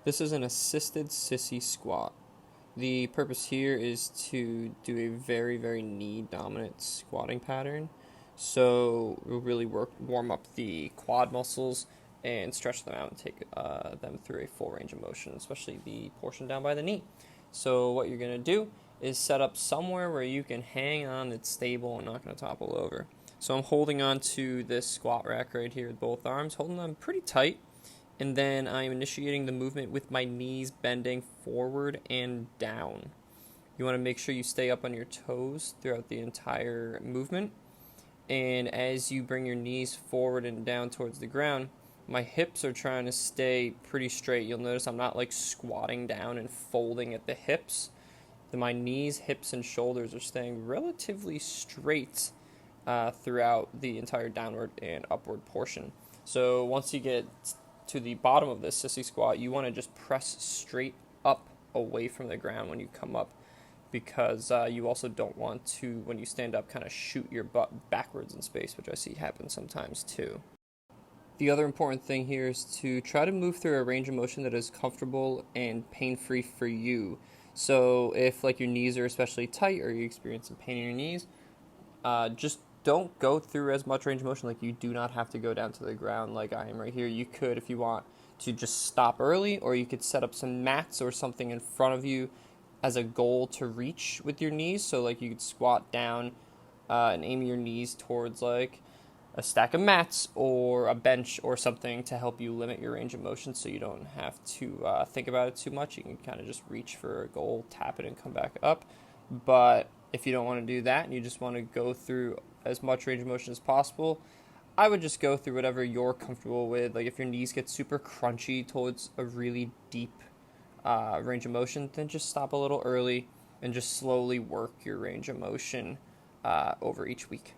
This is an assisted sissy squat. The purpose here is to do a very, very knee dominant squatting pattern. So we'll really warm up the quad muscles and stretch them out and take them through a full range of motion, especially the portion down by the knee. So what you're going to do is set up somewhere where you can hang on, it's stable and not going to topple over. So I'm holding on to this squat rack right here with both arms, holding them pretty tight, and then I'm initiating the movement with my knees bending forward and down. You want to make sure you stay up on your toes throughout the entire movement. And as you bring your knees forward and down towards the ground, my hips are trying to stay pretty straight. You'll notice I'm not like squatting down and folding at the hips. My knees, hips, and shoulders are staying relatively straight throughout the entire downward and upward portion. So once you get to the bottom of this sissy squat, you want to just press straight up away from the ground when you come up, because you also don't want to, when you stand up, kind of shoot your butt backwards in space, which I see happen sometimes too. The other important thing here is to try to move through a range of motion that is comfortable and pain-free for you. So if like your knees are especially tight or you experience some pain in your knees, just don't go through as much range of motion. Like, you do not have to go down to the ground like I am right here. You could, if you want, to just stop early, or you could set up some mats or something in front of you as a goal to reach with your knees. So like you could squat down and aim your knees towards like a stack of mats or a bench or something to help you limit your range of motion, so you don't have to think about it too much. You can kind of just reach for a goal, tap it, and come back up. But if you don't want to do that and you just want to go through as much range of motion as possible, I would just go through whatever you're comfortable with. Like if your knees get super crunchy towards a really deep range of motion, then just stop a little early and just slowly work your range of motion over each week.